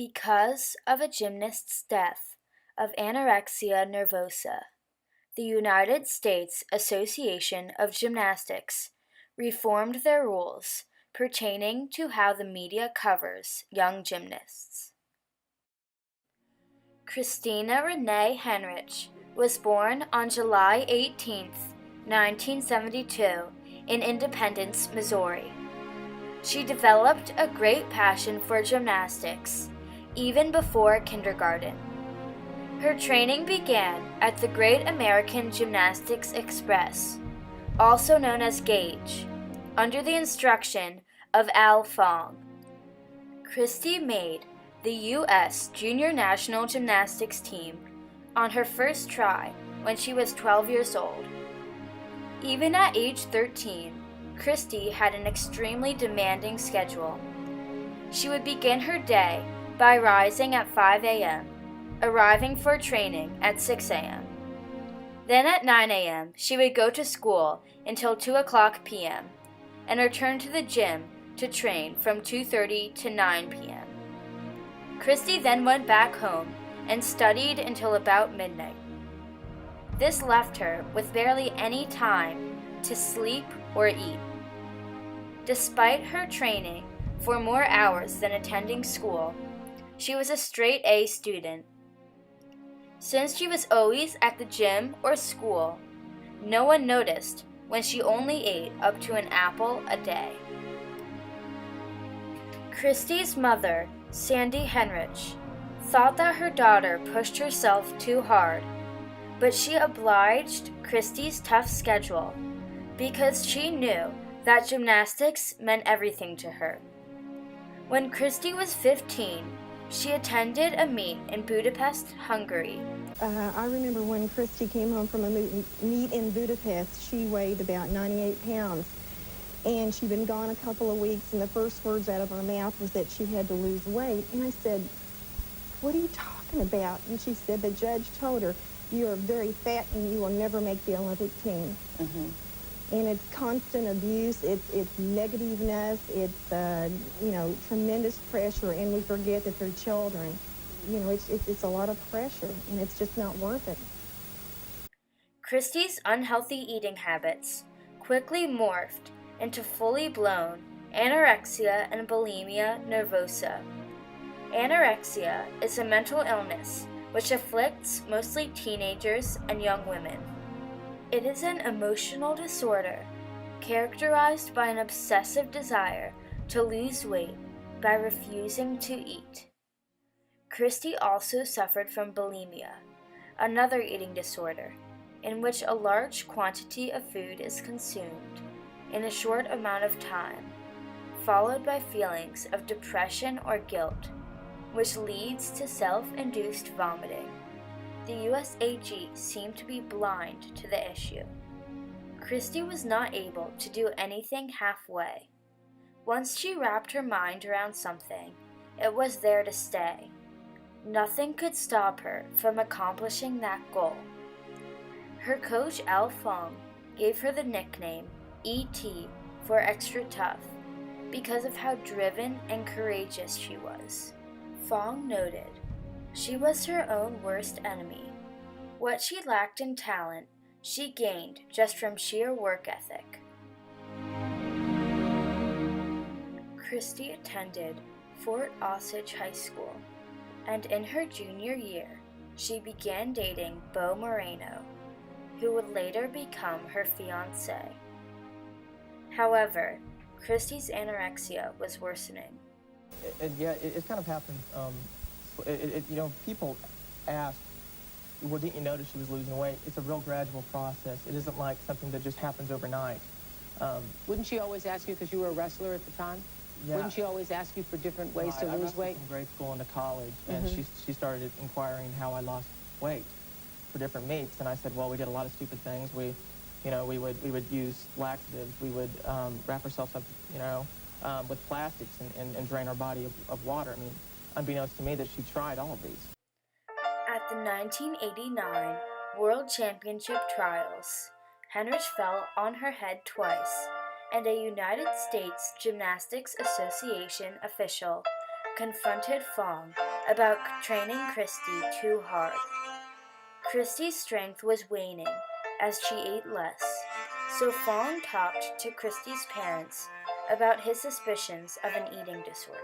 Because of a gymnast's death of anorexia nervosa, the United States Association of Gymnastics reformed their rules pertaining to how the media covers young gymnasts. Christy Henrich was born on July 18, 1972, in Independence, Missouri. She developed a great passion for gymnastics even before kindergarten. Her training began at the Great American Gymnastics Express, also known as GAGE, under the instruction of Al Fong. Christy made the U.S. Junior National Gymnastics team on her first try when she was 12 years old. Even at age 13, Christy had an extremely demanding schedule. She would begin her day by rising at 5 a.m., arriving for training at 6 a.m. Then at 9 a.m., she would go to school until 2 o'clock p.m. and return to the gym to train from 2:30 to 9 p.m. Christy then went back home and studied until about midnight. This left her with barely any time to sleep or eat. Despite her training for more hours than attending school, she was a straight A student. Since she was always at the gym or school, no one noticed when she only ate up to an apple a day. Christy's mother, Sandy Henrich, thought that her daughter pushed herself too hard, but she obliged Christy's tough schedule because she knew that gymnastics meant everything to her. When Christy was 15, she attended a meet in Budapest, Hungary. I remember when Christy came home from a meet in Budapest, she weighed about 98 pounds. And she'd been gone a couple of weeks, and the first words out of her mouth was that she had to lose weight. And I said, "What are you talking about?" And she said the judge told her, "You are very fat and you will never make the Olympic team." Mm-hmm. And it's constant abuse, it's negativeness, it's tremendous pressure, and we forget that they're children. It's a lot of pressure, and it's just not worth it. Christy's unhealthy eating habits quickly morphed into fully blown anorexia and bulimia nervosa. Anorexia is a mental illness which afflicts mostly teenagers and young women. It is an emotional disorder characterized by an obsessive desire to lose weight by refusing to eat. Christy also suffered from bulimia, another eating disorder, in which a large quantity of food is consumed in a short amount of time, followed by feelings of depression or guilt, which leads to self-induced vomiting. The USAG seemed to be blind to the issue. Christy was not able to do anything halfway. Once she wrapped her mind around something, it was there to stay. Nothing could stop her from accomplishing that goal. Her coach Al Fong gave her the nickname E.T. for extra tough because of how driven and courageous she was. Fong noted, "She was her own worst enemy. What she lacked in talent, she gained just from sheer work ethic." Christy attended Fort Osage High School, and in her junior year, she began dating Bo Moreno, who would later become her fiancé. However, Christy's anorexia was worsening. It kind of happened. People ask, "Well, didn't you notice she was losing weight?" It's a real gradual process. It isn't like something that just happens overnight. Wouldn't she always ask you, because you were a wrestler at the time? Yeah. Wouldn't she always ask you for different ways to lose weight? From grade school into college, and she started inquiring how I lost weight for different meets, and I said, well, we did a lot of stupid things. We would use laxatives. We would wrap ourselves up, with plastics and drain our body of water. I mean, unbeknownst to me that she tried all of these. At the 1989 World Championship Trials, Henrich fell on her head twice, and a United States Gymnastics Association official confronted Fong about training Christy too hard. Christy's strength was waning as she ate less, so Fong talked to Christy's parents about his suspicions of an eating disorder.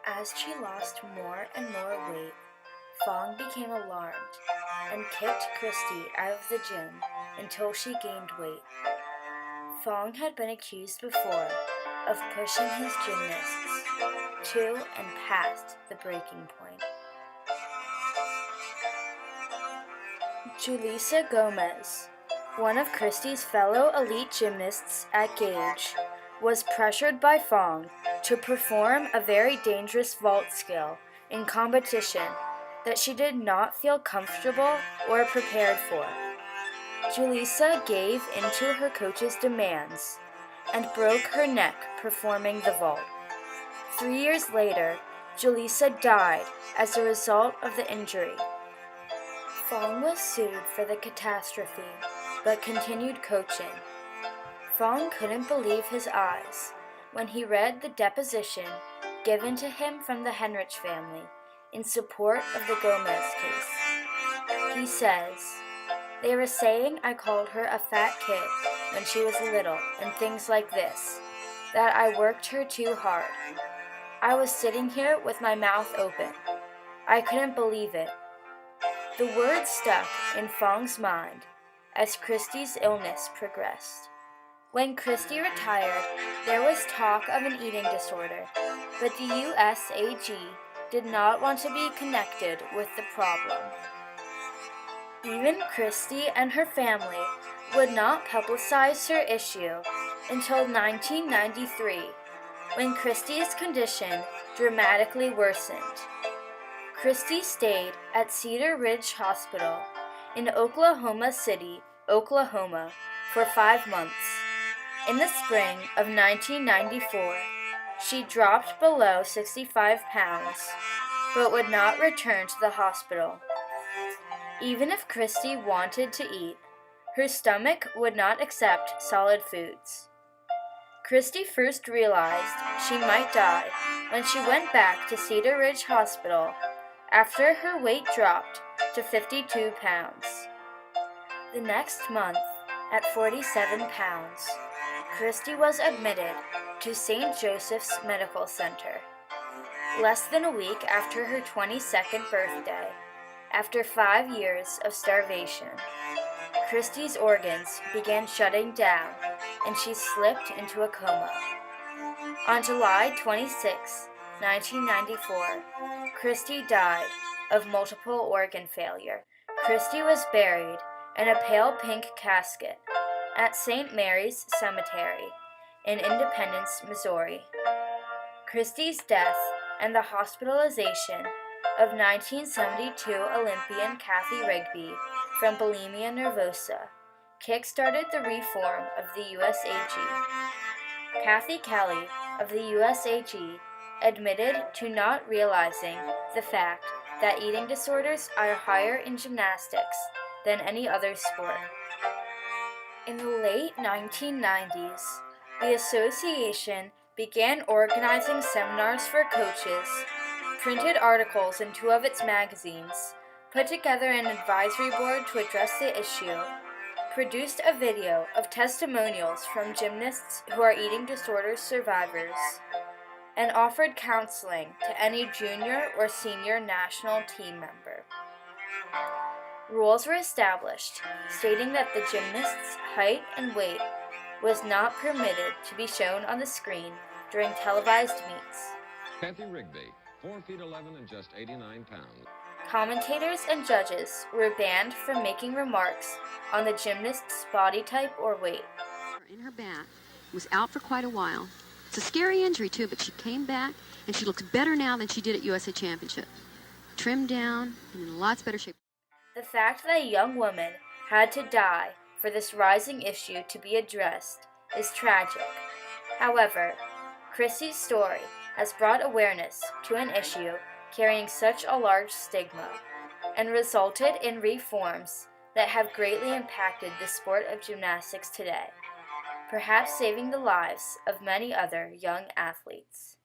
As she lost more and more weight, Fong became alarmed and kicked Christy out of the gym until she gained weight. Fong had been accused before of pushing his gymnasts to and past the breaking point. Julissa Gomez, one of Christy's fellow elite gymnasts at Gage, was pressured by Fong to perform a very dangerous vault skill in competition that she did not feel comfortable or prepared for. Julissa gave into her coach's demands and broke her neck performing the vault. 3 years later, Julissa died as a result of the injury. Fong was sued for the catastrophe, but continued coaching. Fong couldn't believe his eyes when he read the deposition given to him from the Henrich family in support of the Gomez case. He says, "They were saying I called her a fat kid when she was little and things like this, that I worked her too hard. I was sitting here with my mouth open. I couldn't believe it." The words stuck in Fong's mind as Christy's illness progressed. When Christy retired, there was talk of an eating disorder, but the USAG did not want to be connected with the problem. Even Christy and her family would not publicize her issue until 1993, when Christy's condition dramatically worsened. Christy stayed at Cedar Ridge Hospital in Oklahoma City, Oklahoma, for 5 months. In the spring of 1994, she dropped below 65 pounds, but would not return to the hospital. Even if Christy wanted to eat, her stomach would not accept solid foods. Christy first realized she might die when she went back to Cedar Ridge Hospital after her weight dropped to 52 pounds. The next month, at 47 pounds, Christy was admitted to St. Joseph's Medical Center. Less than a week after her 22nd birthday, after 5 years of starvation, Christy's organs began shutting down and she slipped into a coma. On July 26, 1994, Christy died of multiple organ failure. Christy was buried in a pale pink casket at St. Mary's Cemetery in Independence, Missouri. Christy's death and the hospitalization of 1972 Olympian Kathy Rigby from bulimia nervosa kick-started the reform of the USAG. Kathy Kelly of the USAG admitted to not realizing the fact that eating disorders are higher in gymnastics than any other sport. In the late 1990s, the association began organizing seminars for coaches, printed articles in 2 of its magazines, put together an advisory board to address the issue, produced a video of testimonials from gymnasts who are eating disorder survivors, and offered counseling to any junior or senior national team member. Rules were established stating that the gymnast's height and weight was not permitted to be shown on the screen during televised meets. Kathy Rigby, 4 feet 11 and just 89 pounds. Commentators and judges were banned from making remarks on the gymnast's body type or weight. In her back, was out for quite a while. It's a scary injury too, but she came back and she looks better now than she did at USA Championship. Trimmed down and in lots better shape. The fact that a young woman had to die for this rising issue to be addressed is tragic. However, Christy's story has brought awareness to an issue carrying such a large stigma and resulted in reforms that have greatly impacted the sport of gymnastics today, perhaps saving the lives of many other young athletes.